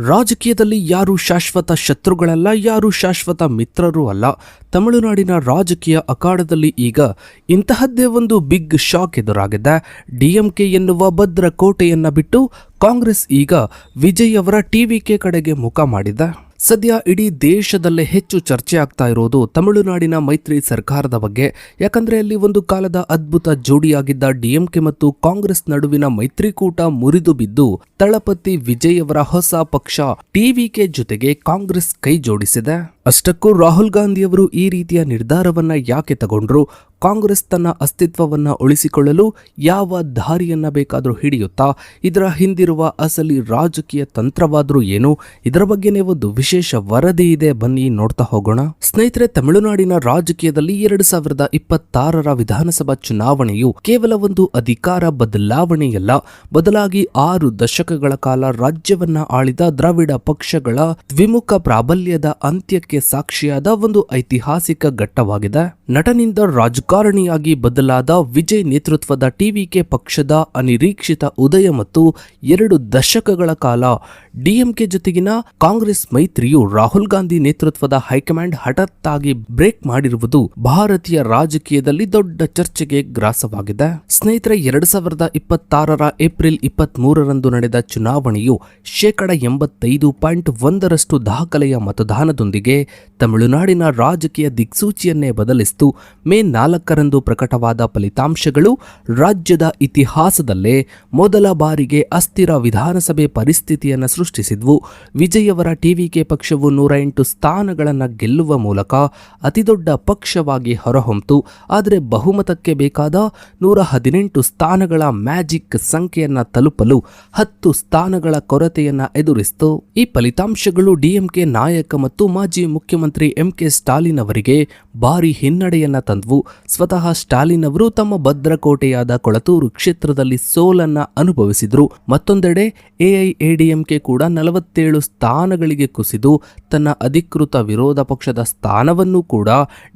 ರಾಜಕೀಯದಲ್ಲಿ ಯಾರು ಶಾಶ್ವತ ಶತ್ರುಗಳಲ್ಲ, ಯಾರು ಶಾಶ್ವತ ಮಿತ್ರರೂ ಅಲ್ಲ. ತಮಿಳುನಾಡಿನ ರಾಜಕೀಯ ಅಖಾಡದಲ್ಲಿ ಈಗ ಇಂತಹದ್ದೇ ಒಂದು ಬಿಗ್ ಶಾಕ್ ಎದುರಾಗಿದೆ. ಡಿಎಂಕೆ ಎನ್ನುವ ಭದ್ರ ಕೋಟೆಯನ್ನ ಬಿಟ್ಟು ಕಾಂಗ್ರೆಸ್ ಈಗ ವಿಜಯ್ ಅವರ ಟಿವಿಕೆ ಕಡೆಗೆ ಮುಖ ಮಾಡಿದೆ. ಸದ್ಯ ಇಡೀ ದೇಶದಲ್ಲೇ ಹೆಚ್ಚು ಚರ್ಚೆ ಆಗ್ತಾ ಇರೋದು ತಮಿಳುನಾಡಿನ ಮೈತ್ರಿ ಸರ್ಕಾರದ ಬಗ್ಗೆ. ಯಾಕಂದ್ರೆ ಅಲ್ಲಿ ಒಂದು ಕಾಲದ ಅದ್ಭುತ ಜೋಡಿಯಾಗಿದ್ದ ಡಿಎಂಕೆ ಮತ್ತು ಕಾಂಗ್ರೆಸ್ ನಡುವಿನ ಮೈತ್ರಿಕೂಟ ಮುರಿದು ಬಿದ್ದು ತಳಪತಿ ವಿಜಯ್ ಅವರ ಹೊಸ ಪಕ್ಷ ಟಿವಿಕೆ ಜೊತೆಗೆ ಕಾಂಗ್ರೆಸ್ ಕೈ ಜೋಡಿಸಿದೆ. ಅಷ್ಟಕ್ಕೂ ರಾಹುಲ್ ಗಾಂಧಿಯವರು ಈ ರೀತಿಯ ನಿರ್ಧಾರವನ್ನ ಯಾಕೆ ತಗೊಂಡ್ರು, ಕಾಂಗ್ರೆಸ್ ತನ್ನ ಅಸ್ತಿತ್ವವನ್ನ ಉಳಿಸಿಕೊಳ್ಳಲು ಯಾವ ದಾರಿಯನ್ನ ಬೇಕಾದರೂ ಹಿಡಿಯುತ್ತಾ, ಇದರ ಹಿಂದಿರುವ ಅಸಲಿ ರಾಜಕೀಯ ತಂತ್ರವಾದ್ರೂ ಏನು, ಇದರ ಬಗ್ಗೆನೇ ಒಂದು ವಿಶೇಷ ವರದಿ ಇದೆ, ಬನ್ನಿ ನೋಡ್ತಾ ಹೋಗೋಣ. ಸ್ನೇಹಿತರೆ, ತಮಿಳುನಾಡಿನ ರಾಜಕೀಯದಲ್ಲಿ 2026ರ ವಿಧಾನಸಭಾ ಚುನಾವಣೆಯು ಕೇವಲ ಒಂದು ಅಧಿಕಾರ ಬದಲಾವಣೆಯಲ್ಲ, ಬದಲಾಗಿ 6 ದಶಕಗಳ ಕಾಲ ರಾಜ್ಯವನ್ನ ಆಳಿದ ದ್ರಾವಿಡ ಪಕ್ಷಗಳ ದ್ವಿಮುಖ ಪ್ರಾಬಲ್ಯದ ಅಂತ್ಯಕ್ಕೆ ಸಾಕ್ಷಿಯಾದ ಒಂದು ಐತಿಹಾಸಿಕ ಘಟ್ಟವಾಗಿದೆ. ನಟನಿಂದ ರಾಜಕಾರಣಿಯಾಗಿ ಬದಲಾದ ವಿಜಯ್ ನೇತೃತ್ವದ ಟಿವಿಕೆ ಪಕ್ಷದ ಅನಿರೀಕ್ಷಿತ ಉದಯ ಮತ್ತು 2 ದಶಕಗಳ ಕಾಲ ಡಿಎಂಕೆ ಜೊತೆಗಿನ ಕಾಂಗ್ರೆಸ್ ಮೈತ್ರಿಯು ರಾಹುಲ್ ಗಾಂಧಿ ನೇತೃತ್ವದ ಹೈಕಮಾಂಡ್ ಹಠಾತ್ತಾಗಿ ಬ್ರೇಕ್ ಮಾಡಿರುವುದು ಭಾರತೀಯ ರಾಜಕೀಯದಲ್ಲಿ ದೊಡ್ಡ ಚರ್ಚೆಗೆ ಗ್ರಾಸವಾಗಿದೆ. ಸ್ನೇಹಿತರೆ, 2026ರ ಏಪ್ರಿಲ್ 23ರಂದು ನಡೆದ ಚುನಾವಣೆಯು 85.1% ದಾಖಲೆಯ ಮತದಾನದೊಂದಿಗೆ ತಮಿಳುನಾಡಿನ ರಾಜಕೀಯ ದಿಕ್ಸೂಚಿಯನ್ನೇ ಬದಲಿಸಿತು. ಮೇ 4ರಂದು ಪ್ರಕಟವಾದ ಫಲಿತಾಂಶಗಳು ರಾಜ್ಯದ ಇತಿಹಾಸದಲ್ಲೇ ಮೊದಲ ಬಾರಿಗೆ ಅಸ್ಥಿರ ವಿಧಾನಸಭೆ ಪರಿಸ್ಥಿತಿಯನ್ನು ಸೃಷ್ಟಿಸಿದ್ವು. ವಿಜಯ್ ಅವರ ಟಿವಿಕೆ ಪಕ್ಷವು 108 ಸ್ಥಾನಗಳನ್ನು ಗೆಲ್ಲುವ ಮೂಲಕ ಅತಿದೊಡ್ಡ ಪಕ್ಷವಾಗಿ ಹೊರಹೊಮ್ಮಿತು. ಆದರೆ ಬಹುಮತಕ್ಕೆ ಬೇಕಾದ 118 ಸ್ಥಾನಗಳ ಮ್ಯಾಜಿಕ್ ಸಂಖ್ಯೆಯನ್ನ ತಲುಪಲು 10 ಸ್ಥಾನಗಳ ಕೊರತೆಯನ್ನ ಎದುರಿಸಿತು. ಈ ಫಲಿತಾಂಶಗಳು ಡಿಎಂಕೆ ನಾಯಕ ಮತ್ತು ಮಾಜಿ ಮುಖ್ಯಮಂತ್ರಿ ಎಂಕೆ ಸ್ಟಾಲಿನ್ ಅವರಿಗೆ ಭಾರಿ ಹಿನ್ನಡೆಯನ್ನ ತಂದವು. ಸ್ವತಃ ಸ್ಟಾಲಿನ್ ಅವರು ತಮ್ಮ ಭದ್ರಕೋಟೆಯಾದ ಕೊಳತೂರು ಕ್ಷೇತ್ರದಲ್ಲಿ ಸೋಲನ್ನ ಅನುಭವಿಸಿದ್ರು. ಮತ್ತೊಂದೆಡೆ ಎಐಎಡಿಎಂಕೆ ಕೂಡ 47 ಸ್ಥಾನಗಳಿಗೆ ಕುಸಿದು ತನ್ನ ಅಧಿಕೃತ ವಿರೋಧ ಪಕ್ಷದ ಸ್ಥಾನವನ್ನು ಕೂಡ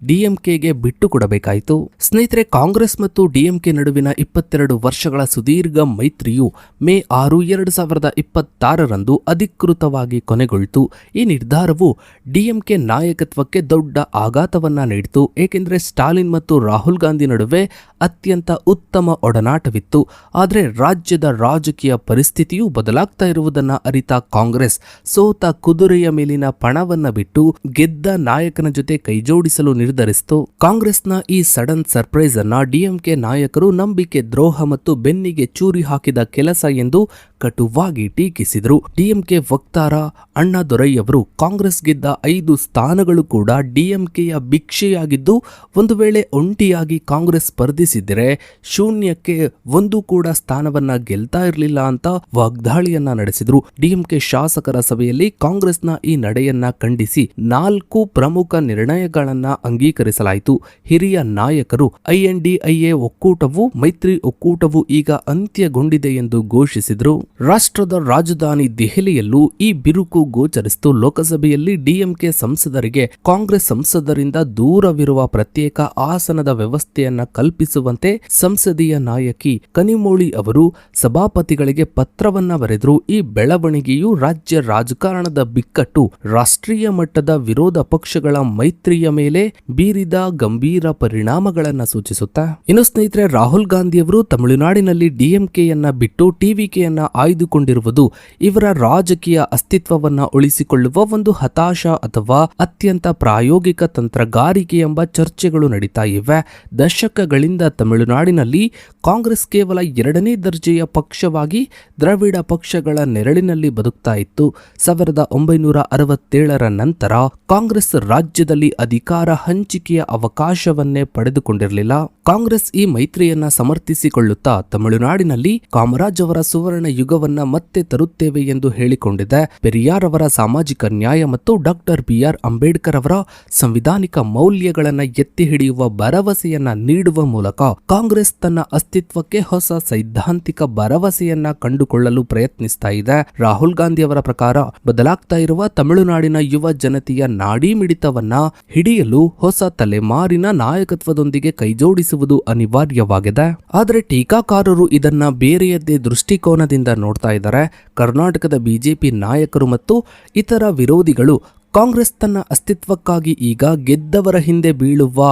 ಡಿಎಂಕೆಗೆ ಬಿಟ್ಟುಕೊಡಬೇಕಾಯಿತು. ಸ್ನೇಹಿತರೆ, ಕಾಂಗ್ರೆಸ್ ಮತ್ತು ಡಿಎಂಕೆ ನಡುವಿನ 22 ವರ್ಷಗಳ ಸುದೀರ್ಘ ಮೈತ್ರಿಯು ಮೇ 6, 2026ರಂದು ಅಧಿಕೃತವಾಗಿ ಕೊನೆಗೊಳ್ಳಿತು. ಈ ನಿರ್ಧಾರವು ಡಿಎಂಕೆ ನಾಯಕತ್ವಕ್ಕೆ ದೊಡ್ಡ ಆಘಾತವನ್ನ ನೀಡಿತು. ಏಕೆಂದರೆ ಸ್ಟಾಲಿನ್ ಮತ್ತು ರಾಹುಲ್ ಗಾಂಧಿ ನಡುವೆ ಅತ್ಯಂತ ಉತ್ತಮ ಒಡನಾಟವಿತ್ತು. ಆದರೆ ರಾಜ್ಯದ ರಾಜಕೀಯ ಪರಿಸ್ಥಿತಿಯು ಬದಲಾಗ್ತಾ ಇರುವುದನ್ನು ಅರಿತ ಕಾಂಗ್ರೆಸ್ ಸೋತ ಕುದುರೆಯ ಮೇಲಿನ ಪಣವನ್ನ ಬಿಟ್ಟು ಗೆದ್ದ ನಾಯಕನ ಜೊತೆ ಕೈಜೋಡಿಸಲು ನಿರ್ಧರಿಸಿತು. ಕಾಂಗ್ರೆಸ್ನ ಈ ಸಡನ್ ಸರ್ಪ್ರೈಸ್ ಅನ್ನ ಡಿಎಂಕೆ ನಾಯಕರು ನಂಬಿಕೆ ದ್ರೋಹ ಮತ್ತು ಬೆನ್ನಿಗೆ ಚೂರಿ ಹಾಕಿದ ಕೆಲಸ ಎಂದು ಕಟುವಾಗಿ ಟೀಕಿಸಿದರು. ಡಿಎಂಕೆ ವಕ್ತಾರ ಅಣ್ಣಾದೊರೈ ಅವರು ಕಾಂಗ್ರೆಸ್ ಗೆದ್ದ 5 ಸ್ಥಾನಗಳು ಕೂಡ ಡಿಎಂಕೆಯ ಭಿಕ್ಷೆಯಾಗಿದ್ದು, ಒಂದು ವೇಳೆ ಒಂಟಿಯಾಗಿ ಕಾಂಗ್ರೆಸ್ ಸ್ಪರ್ಧಿಸಿದರೆ ಶೂನ್ಯಕ್ಕೆ 1 ಕೂಡ ಸ್ಥಾನವನ್ನ ಗೆಲ್ತಾ ಇರಲಿಲ್ಲ ಅಂತ ವಾಗ್ದಾಳಿಯನ್ನ ನಡೆಸಿದ್ರು. ಡಿಎಂಕೆ ಶಾಸಕರ ಸಭೆಯಲ್ಲಿ ಕಾಂಗ್ರೆಸ್ನ ಈ ನಡೆಯನ್ನ ಖಂಡಿಸಿ 4 ಪ್ರಮುಖ ನಿರ್ಣಯಗಳನ್ನ ಅಂಗೀಕರಿಸಲಾಯಿತು. ಹಿರಿಯ ನಾಯಕರು ಐಎನ್ಡಿಐಎ ಒಕ್ಕೂಟವು ಮೈತ್ರಿ ಒಕ್ಕೂಟವು ಈಗ ಅಂತ್ಯಗೊಂಡಿದೆ ಎಂದು ಘೋಷಿಸಿದರು. ರಾಷ್ಟ್ರದ ರಾಜಧಾನಿ ದೆಹಲಿಯಲ್ಲೂ ಈ ಬಿರುಕು ಗೋಚರಿಸಿತು. ಲೋಕಸಭೆಯಲ್ಲಿ ಡಿಎಂಕೆ ಸಂಸದರಿಗೆ ಕಾಂಗ್ರೆಸ್ ಸಂಸದರಿಂದ ದೂರವಿರುವ ಪ್ರತ್ಯೇಕ ಆಸನದ ವ್ಯವಸ್ಥೆಯನ್ನ ಕಲ್ಪಿಸುವಂತೆ ಸಂಸದೀಯ ನಾಯಕಿ ಕನಿಮೋಳಿ ಅವರು ಸಭಾಪತಿಗಳಿಗೆ ಪತ್ರವನ್ನ ಬರೆದರು. ಈ ಬೆಳವಣಿಗೆಯು ರಾಜ್ಯ ರಾಜಕಾರಣದ ಬಿಕ್ಕಟ್ಟು, ರಾಷ್ಟ್ರೀಯ ಮಟ್ಟದ ವಿರೋಧ ಪಕ್ಷಗಳ ಮೈತ್ರಿಯ ಮೇಲೆ ಬೀರಿದ ಗಂಭೀರ ಪರಿಣಾಮಗಳನ್ನು ಸೂಚಿಸುತ್ತಾ. ಇನ್ನು ಸ್ನೇಹಿತರೆ, ರಾಹುಲ್ ಗಾಂಧಿಯವರು ತಮಿಳುನಾಡಿನಲ್ಲಿ ಡಿಎಂಕೆಯನ್ನ ಬಿಟ್ಟು ಟಿವಿಕೆಯನ್ನ ಆಯ್ದುಕೊಂಡಿರುವುದು ಇವರ ರಾಜಕೀಯ ಅಸ್ತಿತ್ವವನ್ನ ಉಳಿಸಿಕೊಳ್ಳುವ ಒಂದು ಹತಾಶ ಅಥವಾ ಅತ್ಯಂತ ಪ್ರಾಯೋಗಿಕ ತಂತ್ರಗಾರಿಕೆ ಎಂಬ ಚರ್ಚೆಗಳು ನಡೀತಾ ಇವೆ. ದಶಕಗಳಿಂದ ತಮಿಳುನಾಡಿನಲ್ಲಿ ಕಾಂಗ್ರೆಸ್ ಕೇವಲ 2ನೇ ದರ್ಜೆಯ ಪಕ್ಷವಾಗಿ ದ್ರಾವಿಡ ಪಕ್ಷಗಳ ನೆರಳಿನಲ್ಲಿ ಬದುಕ್ತಾ ಇತ್ತು. 1967ರ ನಂತರ ಕಾಂಗ್ರೆಸ್ ರಾಜ್ಯದಲ್ಲಿ ಅಧಿಕಾರ ಹಂಚಿಕೆಯ ಅವಕಾಶವನ್ನೇ ಪಡೆದುಕೊಂಡಿರಲಿಲ್ಲ. ಕಾಂಗ್ರೆಸ್ ಈ ಮೈತ್ರಿಯನ್ನ ಸಮರ್ಥಿಸಿಕೊಳ್ಳುತ್ತಾ ತಮಿಳುನಾಡಿನಲ್ಲಿ ಕಾಮರಾಜ್ ಅವರ ಸುವರ್ಣ ಯುಗವನ್ನ ಮತ್ತೆ ತರುತ್ತೇವೆ ಎಂದು ಹೇಳಿಕೊಂಡಿದೆ. ಪೆರಿಯಾರ್ ಅವರ ಸಾಮಾಜಿಕ ನ್ಯಾಯ ಮತ್ತು ಡಾಕ್ಟರ್ BR ಅಂಬೇಡ್ಕರ್ ಅವರ ಸಂವಿಧಾನಿಕ ಮೌಲ್ಯಗಳನ್ನ ಎತ್ತಿ ಹಿಡಿಯುವ ಭರವಸೆಯನ್ನ ನೀಡುವ ಮೂಲಕ ಕಾಂಗ್ರೆಸ್ ತನ್ನ ಅಸ್ತಿತ್ವಕ್ಕೆ ಹೊಸ ಸೈದ್ಧಾಂತಿಕ ಭರವಸೆಯನ್ನ ಕಂಡುಕೊಳ್ಳಲು ಪ್ರಯತ್ನಿಸ್ತಾ ಇದೆ. ರಾಹುಲ್ ಗಾಂಧಿ ಅವರ ಪ್ರಕಾರ ಬದಲಾಗ್ತಾ ಇರುವ ತಮಿಳುನಾಡಿನ ಯುವ ಜನತೆಯ ನಾಡಿ ಮಿಡಿತವನ್ನ ಹಿಡಿಯಲು ಹೊಸ ತಲೆಮಾರಿನ ನಾಯಕತ್ವದೊಂದಿಗೆ ಕೈಜೋಡಿಸುವುದು ಅನಿವಾರ್ಯವಾಗಿದೆ. ಆದರೆ ಟೀಕಾಕಾರರು ಇದನ್ನ ಬೇರೆಯದ್ದೇ ದೃಷ್ಟಿಕೋನದಿಂದ ನೋಡ್ತಾ ಇದ್ದಾರೆ. ಕರ್ನಾಟಕದ ಬಿಜೆಪಿ ನಾಯಕರು ಮತ್ತು ಇತರ ವಿರೋಧಿಗಳು ಕಾಂಗ್ರೆಸ್ ತನ್ನ ಅಸ್ತಿತ್ವಕ್ಕಾಗಿ ಈಗ ಗೆದ್ದವರ ಹಿಂದೆ ಬೀಳುವ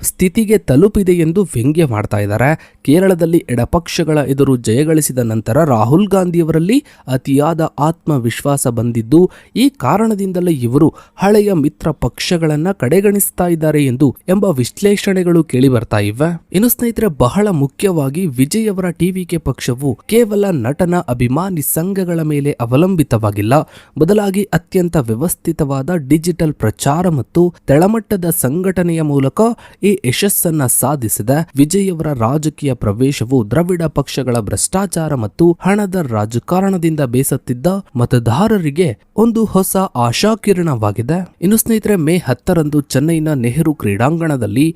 ಸ್ಥಿತಿಗೆ ತಲುಪಿದೆ ಎಂದು ವ್ಯಂಗ್ಯ ಮಾಡ್ತಾ ಇದ್ದಾರೆ. ಕೇರಳದಲ್ಲಿ ಎಡಪಕ್ಷಗಳ ಎದುರು ಜಯಗಳಿಸಿದ ನಂತರ ರಾಹುಲ್ ಗಾಂಧಿಯವರಲ್ಲಿ ಅತಿಯಾದ ಆತ್ಮವಿಶ್ವಾಸ ಬಂದಿದ್ದು, ಈ ಕಾರಣದಿಂದಲೇ ಇವರು ಹಳೆಯ ಮಿತ್ರ ಪಕ್ಷಗಳನ್ನು ಕಡೆಗಣಿಸ್ತಾ ಇದ್ದಾರೆ ಎಂಬ ವಿಶ್ಲೇಷಣೆಗಳು ಕೇಳಿ ಬರ್ತಾ ಇವೆ. ಇನ್ನು ಸ್ನೇಹಿತರೆ, ಬಹಳ ಮುಖ್ಯವಾಗಿ ವಿಜಯ್ ಅವರ ಟಿವಿಕೆ ಪಕ್ಷವು ಕೇವಲ ನಟನ ಅಭಿಮಾನಿ ಸಂಘಗಳ ಮೇಲೆ ಅವಲಂಬಿತವಾಗಿಲ್ಲ, ಬದಲಾಗಿ ಅತ್ಯಂತ ವ್ಯವಸ್ಥಿತವಾದ ಡಿಜಿಟಲ್ ಪ್ರಚಾರ ಮತ್ತು ತೆಳಮಟ್ಟದ ಸಂಘಟನೆಯ ಮೂಲಕ ಈ ಯಶಸ್ಸನ್ನ ಸಾಧಿಸಿದ. ವಿಜಯ್ ಅವರ ರಾಜಕೀಯ ಪ್ರವೇಶವು ದ್ರವಿಡ ಪಕ್ಷಗಳ ಭ್ರಷ್ಟಾಚಾರ ಮತ್ತು ಹಣದ ರಾಜಕಾರಣದಿಂದ ಬೇಸತ್ತಿದ್ದ ಮತದಾರರಿಗೆ ಒಂದು ಹೊಸ ಆಶಾಕಿರಣವಾಗಿದೆ. ಇನ್ನು ಸ್ನೇಹಿತರೆ, ಮೇ 10ರಂದು ಚೆನ್ನೈನ ನೆಹರು ಕ್ರೀಡಾಂಗಣದಲ್ಲಿ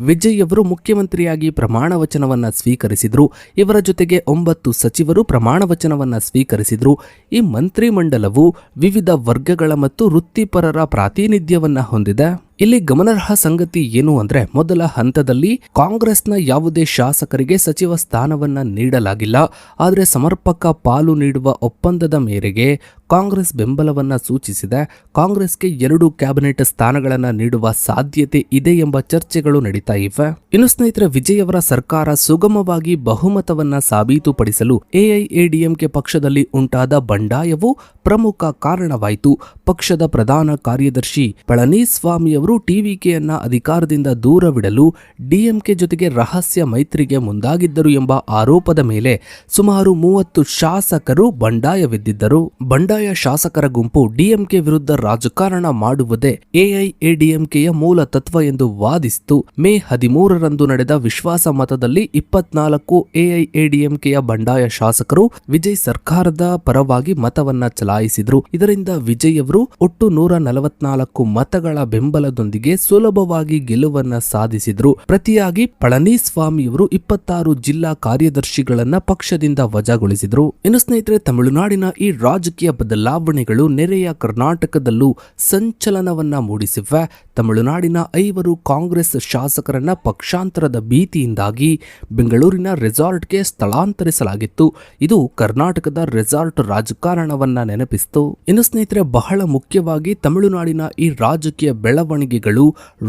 ವಿಜಯ್ ಅವರು ಮುಖ್ಯಮಂತ್ರಿಯಾಗಿ ಪ್ರಮಾಣ ವಚನವನ್ನ ಸ್ವೀಕರಿಸಿದ್ರು. ಇವರ ಜೊತೆಗೆ 9 ಸಚಿವರು ಪ್ರಮಾಣ ವಚನವನ್ನ ಸ್ವೀಕರಿಸಿದ್ರು. ಈ ಮಂತ್ರಿಮಂಡಲವು ವಿವಿಧ ವರ್ಗಗಳ ಮತ್ತು ವೃತ್ತಿಪರರ ಪ್ರಾತಿನಿಧ್ಯವನ್ನ ಹೊಂದಿದೆ. ಇಲ್ಲಿ ಗಮನಾರ್ಹ ಸಂಗತಿ ಏನು ಅಂದ್ರೆ, ಮೊದಲ ಹಂತದಲ್ಲಿ ಕಾಂಗ್ರೆಸ್ನ ಯಾವುದೇ ಶಾಸಕರಿಗೆ ಸಚಿವ ಸ್ಥಾನವನ್ನ ನೀಡಲಾಗಿಲ್ಲ. ಆದರೆ ಸಮರ್ಪಕ ಪಾಲು ನೀಡುವ ಒಪ್ಪಂದದ ಮೇರೆಗೆ ಕಾಂಗ್ರೆಸ್ ಬೆಂಬಲವನ್ನ ಸೂಚಿಸಿದೆ. ಕಾಂಗ್ರೆಸ್ಗೆ 2 ಕ್ಯಾಬಿನೆಟ್ ಸ್ಥಾನಗಳನ್ನ ನೀಡುವ ಸಾಧ್ಯತೆ ಇದೆ ಎಂಬ ಚರ್ಚೆಗಳು ನಡೀತಾ ಇವೆ. ಇನ್ನು ಸ್ನೇಹಿತರೆ, ವಿಜಯ್ ಅವರ ಸರ್ಕಾರ ಸುಗಮವಾಗಿ ಬಹುಮತವನ್ನ ಸಾಬೀತುಪಡಿಸಲು ಎಐಎಡಿಎಂಕೆ ಪಕ್ಷದಲ್ಲಿ ಉಂಟಾದ ಬಂಡಾಯವು ಪ್ರಮುಖ ಕಾರಣವಾಯಿತು. ಪಕ್ಷದ ಪ್ರಧಾನ ಕಾರ್ಯದರ್ಶಿ ಪಳನಿಸ್ವಾಮಿ ಅವರು ಟಿವಿಕೆಯನ್ನ ಅಧಿಕಾರದಿಂದ ದೂರವಿಡಲು ಡಿಎಂಕೆ ಜೊತೆಗೆ ರಹಸ್ಯ ಮೈತ್ರಿಗೆ ಮುಂದಾಗಿದ್ದರು ಎಂಬ ಆರೋಪದ ಮೇಲೆ ಸುಮಾರು 30 ಶಾಸಕರು ಬಂಡಾಯವೆದ್ದಿದ್ದರು. ಬಂಡಾಯ ಶಾಸಕರ ಗುಂಪು ಡಿಎಂಕೆ ವಿರುದ್ಧ ರಾಜಕಾರಣ ಮಾಡುವುದೇ ಎಐಎಡಿಎಂಕೆಯ ಮೂಲ ತತ್ವ ಎಂದು ವಾದಿಸಿತು. ಮೇ 13ರಂದು ನಡೆದ ವಿಶ್ವಾಸ ಮತದಲ್ಲಿ 24 ಎಐಎಡಿಎಂಕೆಯ ಬಂಡಾಯ ಶಾಸಕರು ವಿಜಯ್ ಸರ್ಕಾರದ ಪರವಾಗಿ ಮತವನ್ನ ಚಲಾಯಿಸಿದ್ರು. ಇದರಿಂದ ವಿಜಯ್ ಅವರು ಒಟ್ಟು 144 ಮತಗಳ ಬೆಂಬಲದೊಂದಿಗೆ ಸುಲಭವಾಗಿ ಗೆಲುವನ್ನ ಸಾಧಿಸಿದ್ರು. ಪ್ರತಿಯಾಗಿ ಪಳನಿಸ್ವಾಮಿಯವರು 26 ಜಿಲ್ಲಾ ಕಾರ್ಯದರ್ಶಿಗಳನ್ನ ಪಕ್ಷದಿಂದ ವಜಾಗೊಳಿಸಿದ್ರು. ಇನ್ನು ಸ್ನೇಹಿತರೆ, ತಮಿಳುನಾಡಿನ ಈ ರಾಜಕೀಯ ಬದಲಾವಣೆಗಳು ನೆರೆಯ ಕರ್ನಾಟಕದಲ್ಲೂ ಸಂಚಲನವನ್ನ ಮೂಡಿಸಿವೆ. ತಮಿಳುನಾಡಿನ 5 ಕಾಂಗ್ರೆಸ್ ಶಾಸಕರನ್ನ ಪಕ್ಷಾಂತರದ ಭೀತಿಯಿಂದಾಗಿ ಬೆಂಗಳೂರಿನ ರೆಸಾರ್ಟ್ಗೆ ಸ್ಥಳಾಂತರಿಸಲಾಗಿತ್ತು. ಇದು ಕರ್ನಾಟಕದ ರೆಸಾರ್ಟ್ ರಾಜಕಾರಣವನ್ನ ನೆನಪಿಸಿತು. ಇನ್ನು ಸ್ನೇಹಿತರೆ, ಬಹಳ ಮುಖ್ಯವಾಗಿ ತಮಿಳುನಾಡಿನ ಈ ರಾಜಕೀಯ ಬೆಳವಣಿಗೆಗಳು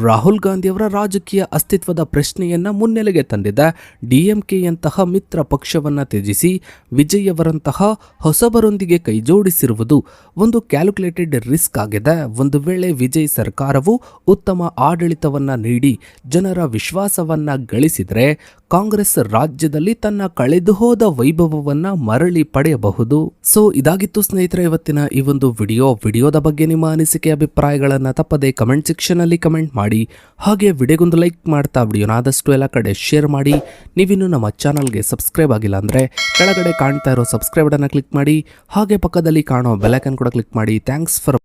ರಾಹುಲ್ ಗಾಂಧಿಯವರ ರಾಜಕೀಯ ಅಸ್ತಿತ್ವದ ಪ್ರಶ್ನೆಯನ್ನ ಮುನ್ನೆಲೆಗೆ ತಂದಿದೆ. ಡಿಎಂಕೆಯಂತಹ ಮಿತ್ರ ಪಕ್ಷವನ್ನ ತ್ಯಜಿಸಿ ವಿಜಯ್ ಅವರಂತಹ ಹೊಸಬರೊಂದಿಗೆ ಕೈಜೋಡಿಸಿರುವುದು ಒಂದು ಕ್ಯಾಲ್ಕುಲೇಟೆಡ್ ರಿಸ್ಕ್ ಆಗಿದೆ. ಒಂದು ವೇಳೆ ವಿಜಯ್ ಸರ್ಕಾರವು ಉತ್ತಮ ಆಡಳಿತವನ್ನ ನೀಡಿ ಜನರ ವಿಶ್ವಾಸವನ್ನ ಗಳಿಸಿದರೆ ಕಾಂಗ್ರೆಸ್ ರಾಜ್ಯದಲ್ಲಿ ತನ್ನ ಕಳೆದು ಹೋದ ವೈಭವವನ್ನ ಮರಳಿ ಪಡೆಯಬಹುದು. ಸೊ ಇದಾಗಿತ್ತು ಸ್ನೇಹಿತರೆ ಇವತ್ತಿನ ಈ ಒಂದು ವಿಡಿಯೋದ ಬಗ್ಗೆ ನಿಮ್ಮ ಅನಿಸಿಕೆ ಅಭಿಪ್ರಾಯಗಳನ್ನ ತಪ್ಪದೆ ಕಮೆಂಟ್ ಸೆಕ್ಷನ್ ಅಲ್ಲಿ ಕಮೆಂಟ್ ಮಾಡಿ. ಹಾಗೆ ವಿಡಿಯೋಗೊಂದು ಲೈಕ್ ಮಾಡ್ತಾ ವಿಡಿಯೋನ ಆದಷ್ಟು ಎಲ್ಲ ಕಡೆ ಶೇರ್ ಮಾಡಿ. ನೀವಿನ್ನು ನಮ್ಮ ಚಾನಲ್ಗೆ ಸಬ್ಸ್ಕ್ರೈಬ್ ಆಗಿಲ್ಲ ಅಂದ್ರೆ ಕೆಳಗಡೆ ಕಾಣ್ತಾ ಇರೋ ಸಬ್ಸ್ಕ್ರೈಬ್ ಬಟನ್ ಕ್ಲಿಕ್ ಮಾಡಿ. ಹಾಗೆ ಪಕ್ಕದಲ್ಲಿ ಕಾಣೋ ಬೆಲ್ ಐಕಾನ್ ಕೂಡ ಕ್ಲಿಕ್ ಮಾಡಿ. Thanks for